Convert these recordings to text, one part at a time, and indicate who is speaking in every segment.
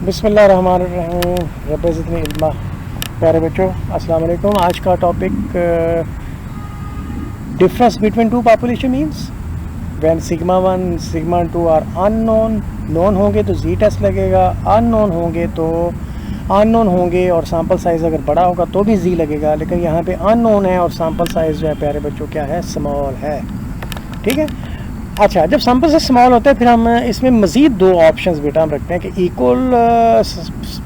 Speaker 1: बिस्मिल्लाहिर्रहमानिर्रहीम रब्बे ज़िदनी इल्मा। प्यारे बच्चों, अस्सलाम वालेकुम। आज का topic difference between two population means when sigma 1 sigma 2 are unknown. Known होंगे तो जी टेस्ट लगेगा, अननोन होंगे तो अननोन होंगे और सैम्पल साइज़ अगर बड़ा होगा तो भी जी लगेगा। लेकिन यहाँ पे अननोन है और सैम्पल साइज़ जो है प्यारे बच्चों क्या है, स्मॉल है। ठीक है। अच्छा, जब सैम्पल से स्मॉल होता है फिर हम इसमें मज़ीद दो ऑप्शंस बेटा हम रखते हैं कि इक्वल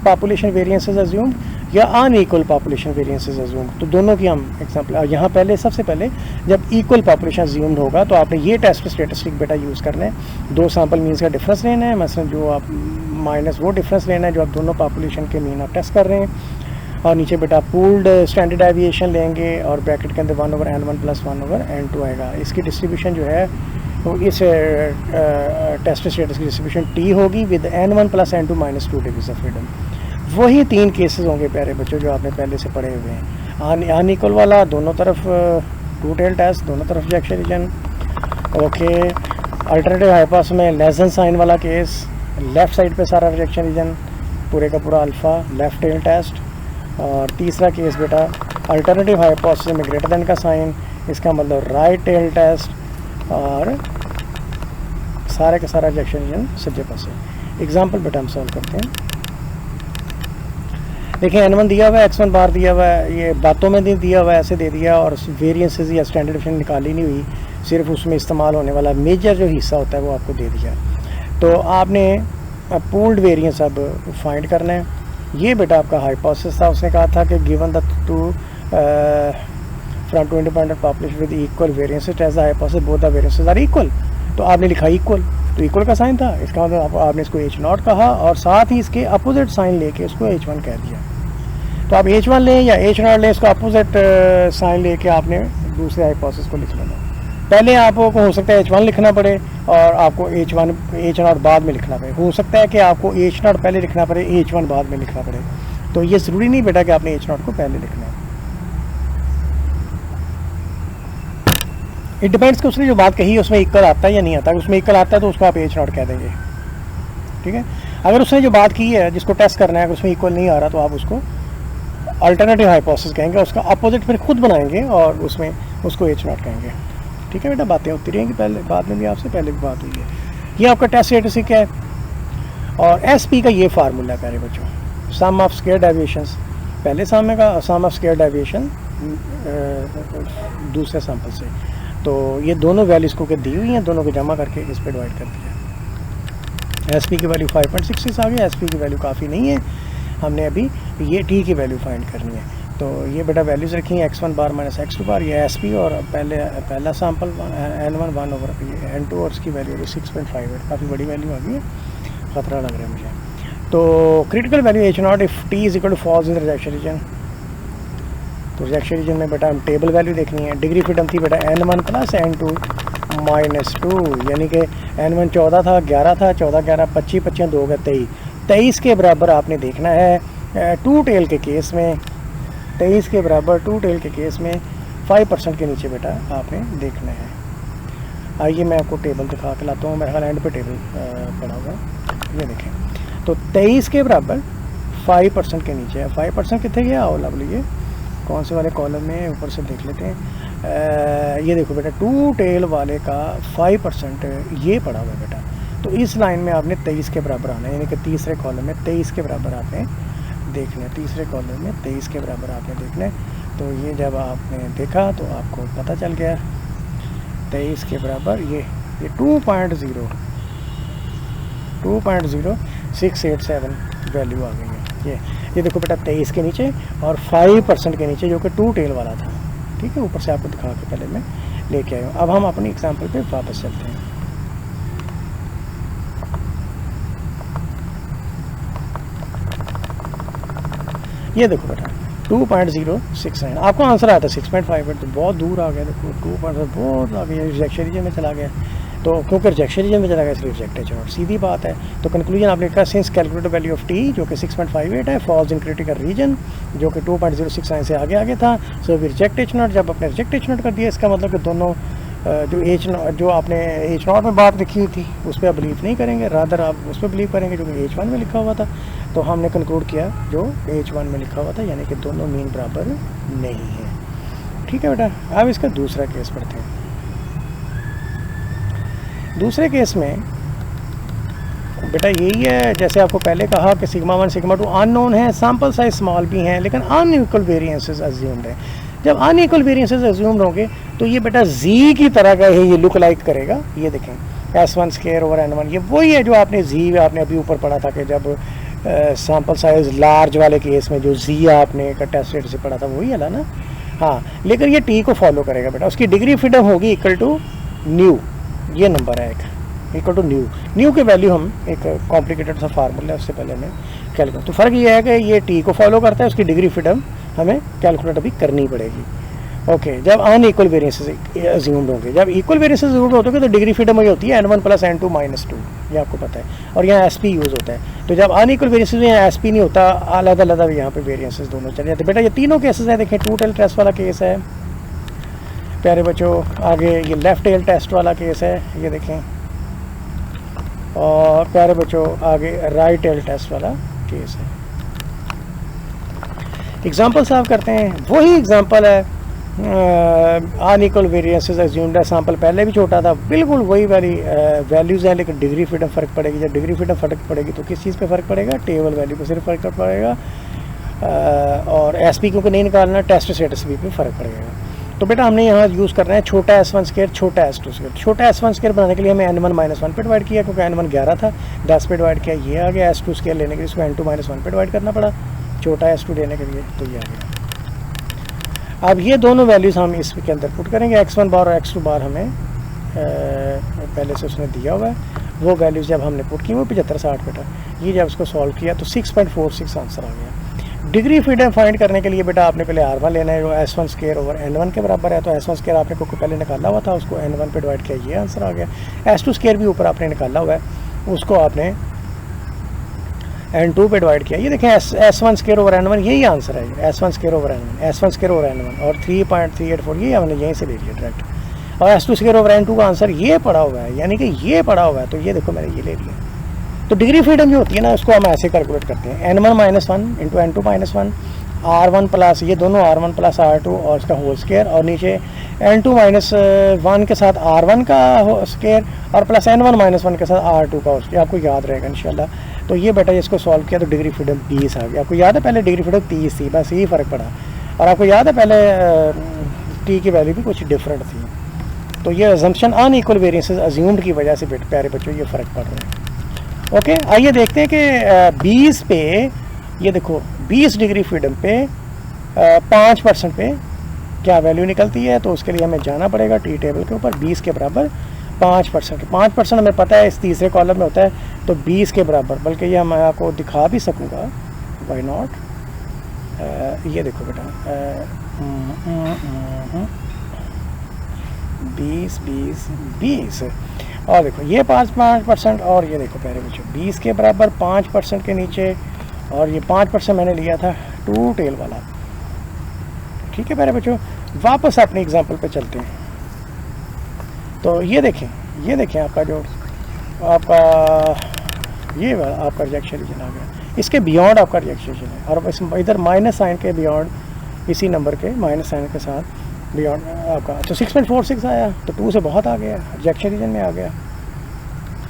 Speaker 1: पॉपुलेशन वेरिएंसेस अज्यूम या अनइक्वल पॉपुलेशन वेरिएंसेस अज्यूम। तो दोनों की हम एग्जांपल यहाँ पहले सबसे पहले जब इक्वल पॉपुलेशन अज्यूम्ड होगा तो आपने ये टेस्ट स्टेटिस्टिक बेटा यूज़ करना है। दो सैम्पल मीन्स का डिफरेंस लेना है, मसलन जो आप माइनस वो डिफरेंस लेना है जो आप दोनों पॉपुलेशन के मीन आप टेस्ट कर रहे हैं। और नीचे बेटा पूल्ड स्टैंडर्ड डेविएशन लेंगे और ब्रैकेट के अंदर 1/n1 + 1/n2 आएगा। इसकी डिस्ट्रीब्यूशन जो है तो इस टेस्ट स्टेटस की डिस्ट्रीब्यूशन टी होगी with n1 + n2 - 2 degrees of freedom. वही तीन केसेस होंगे प्यारे बच्चों जो आपने पहले से पढ़े हुए हैं। अनइक्वल वाला दोनों तरफ टू टेल टेस्ट, दोनों तरफ rejection region. Okay, alternative hypothesis में लेस देन साइन वाला केस, लेफ्ट साइड पे सारा रिजेक्शन रीजन पूरे का पूरा अल्फ़ा लेफ्ट टेल टेस्ट। और तीसरा केस बेटा अल्टरनेटिव हाइपोथेसिस में ग्रेटर देन का साइन, इसका मतलब राइट टेल टेस्ट और सारे का सारा रिजेक्शन रीजन सज्जे पासे। एग्जाम्पल बेटा हम सॉल्व करते हैं। देखिए n1 दिया हुआ है, x1 बार दिया हुआ है, ये बातों में दिया हुआ है, ऐसे दे दिया और वेरिएंसेस या स्टैंडर्ड डिफरेंस निकाली नहीं हुई, सिर्फ उसमें इस्तेमाल होने वाला मेजर जो हिस्सा होता है वो आपको दे दिया। तो आपने पूल्ड वेरिएंस अब फाइंड करना है। ये बेटा आपका हाइपोथेसिस था, उसने कहा था कि given the two from two independent population with equal variances as the hypothesis both the variances are equal. तो आपने लिखा इक्वल, तो इक्वल का साइन था, इसका मतलब आपने इसको H0 कहा और साथ ही इसके अपोजिट साइन लेके इसको H1 कह दिया। तो आप H1 लें या H0 लें, इसको अपोजिट साइन लेके आपने दूसरे हाइपोथेसिस को लिख लेना। पहले आपको हो सकता है H1 लिखना पड़े और आपको H0 बाद में लिखना पड़े। हो सकता है कि आपको H0 पहले लिखना पड़े, H1 बाद में लिखना पड़े। तो ये ज़रूरी नहीं बेटा कि आपने H0 को पहले लिखना है। इट डिपेंड्स कि उसने जो बात कही है उसमें इक्वल आता है या नहीं आता। अगर उसमें इक्वल आता है तो उसको आप H0 कह देंगे। ठीक है। अगर उसने जो बात की है जिसको टेस्ट करना है, अगर उसमें इक्वल नहीं आ रहा तो आप उसको अल्टरनेटिव हाइपोथेसिस कहेंगे, उसका अपोजिट फिर खुद बनाएंगे और उसमें उसको H0 कहेंगे। ठीक है बेटा, बातें होती रहेंगी, पहले बाद में भी आपसे पहले भी बात हुई है। ये आपका टेस्ट स्टेटिस्टिक है और SP का ये फार्मूला है प्यारे बच्चों, सम ऑफ स्क्वायर डेविएशंस। पहले सामने का सम ऑफ स्क्वायर डेविएशन दूसरे सैंपल से। तो ये दोनों वैल्यूज़ को दी हुई हैं, दोनों को जमा करके इस पर डिवाइड कर दिया। SP की वैल्यू 5.66 आ गई। SP की वैल्यू काफ़ी नहीं है, हमने अभी ये T की वैल्यू फाइंड करनी है। तो ये बेटा वैल्यूज़ रखी हैं x1 बार - x2 बार, ये SP और पहला सैम्पल n1 1/n2 और इसकी वैल्यू 6.58, काफ़ी बड़ी वैल्यू आ गई है, ख़तरा लग रहा है मुझे। तो critical value H0 if T = falls in rejection region. तो रिजेक्शन रीजन में बेटा हम टेबल वैल्यू देखनी है। डिग्री फ्रीडम थी बेटा n1 + n2 - 2, यानी कि n1 14 था, 11 था, 14 11 25 25 2 गए 23। 23 के बराबर आपने देखना है टू टेल के केस में। 23 के बराबर टू टेल के केस में 5% के नीचे बेटा आपने देखना है। आइए मैं आपको टेबल दिखा के लाता हूँ, मेरे ख्याल एंड पे टेबल पड़ा हुआ, ये देखें। तो 23 के बराबर 5% के नीचे है। 5% कितने गया और बोलिए कौन से वाले कॉलम में, ऊपर से देख लेते हैं। ये देखो बेटा टू टेल वाले का 5% ये पड़ा हुआ है बेटा। तो इस लाइन में आपने 23 के बराबर आना है, यानी कि तीसरे कॉलम में 23 के बराबर आपने देखना है। तीसरे कॉलम में 23 के बराबर आपने देखना है। तो ये जब आपने देखा तो आपको पता चल गया 23 के बराबर ये 2.0687 वैल्यू आ गई है। ये देखो बेटा 23 के नीचे और 5% के नीचे जो कि टू टेल वाला था। ठीक है, ऊपर से आपको दिखा के पहले मैं लेके आया हूँ। अब हम अपनी एग्जांपल पे वापस चलते हैं। ये देखो बेटा 2.069, आपको आंसर आया था 6.58, तो बहुत दूर आ गया। देखो 2 बहुत आ गया, रिजेक्शन रीजन में चला गया। तो क्योंकि रिजेक्शन रीजन में चला गया इसलिए रिजेक्ट H0, सीधी बात है। तो कंक्लूजन आपने कहा since calculated value of T जो कि 6.58 है फॉल्स इन क्रिटिकल रीजन जो कि 2.069 से आगे था, सो वी रिजेक्ट H0। जब आपने रिजेक्ट H0 कर दिया, इसका मतलब कि दोनों जो आपने H0 में बात लिखी थी उस पर आप बिलीव नहीं करेंगे, रादर आप उस पर बिलीव करेंगे जो कि H1 में लिखा हुआ था। तो हमने कंक्लूड किया जो H1 में लिखा हुआ था, यानी कि दोनों मीन बराबर नहीं है। ठीक है बेटा, अब इसका दूसरा केस पढ़ते हैं। दूसरे केस में बेटा यही है, जैसे आपको पहले कहा कि सिग्मा 1 सिग्मा 2 अननोन है, सैम्पल साइज स्मॉल भी हैं, लेकिन अनइक्वल वेरिएंसेस अज्यूम्ड है। जब अनइक्वल वेरिएंसेस अज्यूम्ड होंगे तो ये बेटा जी की तरह का है, ये लुक लाइक करेगा। ये देखें S1 स्क्वायर ओवर N1, ये वही है जो आपने जी आपने अभी ऊपर पढ़ा था कि जब सैम्पल साइज लार्ज वाले केस में जो जी आपने टेस्ट से पढ़ा था वही है ना। हाँ, लेकिन ये टी को फॉलो करेगा बेटा। उसकी डिग्री फ्रीडम होगी इक्वल टू न्यू, ये नंबर है एक इक्वल टू न्यू के वैल्यू हम एक कॉम्प्लिकेटेड सा फार्मूला है उससे पहले हमें कैलकुलेट। तो फ़र्क ये है कि ये टी को फॉलो करता है, उसकी डिग्री फ्रीडम हमें कैलकुलेट अभी करनी पड़ेगी। ओके, जब अनइक्वल वेरिएंसेस अज्यूम्ड होंगे, जब इक्वल वेरिएंसेस अज्यूम्ड होते हैं तो डिग्री फ्रीडम वही होती है N1 + N2 - 2, ये आपको पता है। और यहाँ SP यूज़ होता है। तो जब अनइक्वल वेरिएंसेस में यहाँ SP नहीं होता, अलग अलग यहाँ पे वेरिएंसेस दोनों चले जाते हैं। बेटा ये तीनों केसेस हैं, देखें टू टेल टेस्ट वाला केस है प्यारे बच्चों, आगे ये लेफ्ट टेल टेस्ट वाला केस है, ये देखें, और प्यारे बच्चों आगे राइट टेल टेस्ट वाला केस है। एग्जाम्पल साफ करते हैं, वही एग्जाम्पल है, अनइक्वल वेरिएंसेस अज्यूम्ड है, सैंपल पहले भी छोटा था, बिल्कुल वही वाली वैल्यूज़ हैं, लेकिन डिग्री फ्रीडम फ़र्क पड़ेगी। जब डिग्री फ्रीडम फ़र्क पड़ेगी तो किस चीज़ पे फ़र्क पड़ेगा? टेबल वैल्यू पे सिर्फ फ़र्क पड़ेगा, और SP क्योंकि नहीं निकालना, टेस्ट स्टेटस भी पे फ़र्क पड़ेगा। तो बेटा हमने यहाँ यूज़ करना है छोटा S1 स्क्वायर छोटा S2 स्क्वायर। छोटा S1 स्क्वायर बनाने के लिए हमें N1 - 1 पे डिवाइड किया, क्योंकि N1 11 था, 10 पे डिवाइड किया, ये आ गया। S2 स्क्वायर लेने के लिए इसको N2 - 1 पे डिवाइड करना पड़ा छोटा S2 लेने के लिए, तो ये आ गया। अब ये दोनों वैल्यूज़ हम इसके अंदर पुट करेंगे, x1 बार और x2 बार हमें पहले से उसने दिया हुआ है। वो वैल्यूज़ जब हमने पुट की वो 75 60 बेटा, ये जब उसको सॉल्व किया तो 6.46 आंसर आ गया। डिग्री फ्रीडम फाइंड करने के लिए बेटा आपने पहले R1 लेना है जो S1 स्क्वायर ओवर N1 के बराबर है। तो S1 स्क्वायर आपने को पहले निकाला हुआ था, उसको N1 पे डिवाइड किया, ये आंसर आ गया। S2 स्क्वायर भी ऊपर आपने निकाला हुआ है, उसको आपने N2 पे डिवाइड किया। ये देखें S1 स्क्वायर ओवर N1, यही आंसर है, S1 square over N1, S1 square over N1 और 3.384 ये हमने यहीं से ले लिया डायरेक्ट। और S2 स्क्वायर ओवर N2 का आंसर ये पड़ा हुआ है, यानी कि ये पड़ा हुआ है, तो ये देखो मैंने ये ले लिया। तो डिग्री फ्रीडम जो होती है ना, उसको हम ऐसे कैलकुलेट करते हैं, N1 - 1 × N2 - 1 R1 प्लस ये दोनों R1 + R2 और इसका होल स्क्वायर, और नीचे N2 - 1 के साथ R1 का स्क्वायर और प्लस N1 - 1 के साथ R2 का होल स्क्वायर। आपको याद रहेगा इंशाल्लाह। तो ये बेटा इसको सॉल्व किया तो डिग्री फ्रीडम 20 आ गया। आपको याद है पहले डिग्री फ्रीडम 30 थी, बस यही फ़र्क पड़ा। और आपको याद है पहले टी की वैल्यू भी कुछ डिफरेंट थी। तो ये अजम्पशन अनइक्वल वेरिएंसेस अज्यूम्ड की वजह से प्यारे बच्चों ये फ़र्क पड़ रहा है। ओके, आइए देखते हैं कि 20 पे, ये देखो 20 डिग्री फ्रीडम पे 5% पे क्या वैल्यू निकलती है। तो उसके लिए हमें जाना पड़ेगा टी टेबल के ऊपर, 20 के बराबर 5%। 5% हमें पता है इस तीसरे कॉलम में होता है, तो 20 के बराबर, बल्कि ये मैं आपको दिखा भी सकूँगा, वाई नॉट। ये देखो बेटा 20 और देखो ये 5% और ये देखो प्यारे बच्चों 20 के बराबर 5% के नीचे, और ये 5% मैंने लिया था टू टेल वाला। ठीक है प्यारे बच्चों, वापस अपने एग्जाम्पल पे चलते हैं। तो ये देखें आपका जो आपका ये आपका रिजेक्शन रीजन आ गया, इसके बियॉन्ड आपका रिजेक्शन रीजन है, और इस इधर माइनस साइन के बियॉन्ड, इसी नंबर के माइनस साइन के साथ बियॉन्ड आपका, तो 6.46 आया, तो 2 से बहुत आ गया, रिजेक्शन रीजन में आ गया।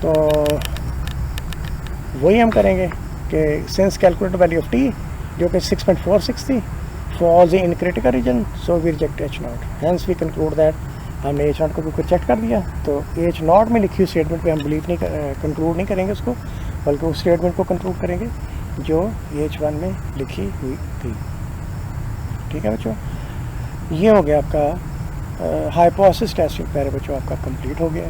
Speaker 1: तो वही हम करेंगे कि since calculate value of T जो कि 6.46 थी falls in critical region, so we reject H0, hence we conclude that. हमने H0 को भी चेक कर दिया, तो H0 में लिखी हुई स्टेटमेंट पे हम बिलीव नहीं कंक्लूड नहीं करेंगे उसको, बल्कि उस स्टेटमेंट को कंक्लूड करेंगे जो H1 में लिखी हुई थी। ठीक है बच्चों, ये हो गया आपका हाइपोथेसिस टेस्टिंग प्यारे बच्चों, आपका कंप्लीट हो गया।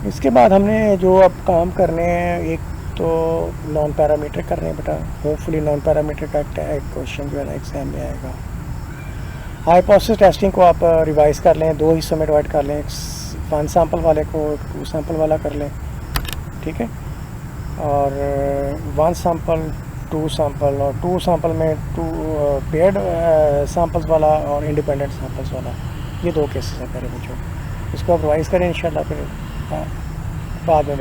Speaker 1: इसके बाद हमने जो अब काम करने हैं, एक तो नॉन पैरामीट्रिक करने हैं बेटा, होपफुली नॉन पैरामीट्रिक का एक क्वेश्चन जो है ना एग्जाम में आएगा। हाइपोथेसिस टेस्टिंग को आप रिवाइज कर लें, 2 हिस्सों में डिवाइड कर लें, 1 सैंपल वाले को 2 सैंपल वाला कर लें, ठीक है, और 1 सैंपल 2 सैंपल, और 2 सैंपल में 2 पेयर्ड सैंपल्स वाला और इंडिपेंडेंट सैंपल्स वाला, ये 2 केसेस हैं प्यारे बच्चों। इसको आप रिवाइज करें इंशाल्लाह, फिर बाद में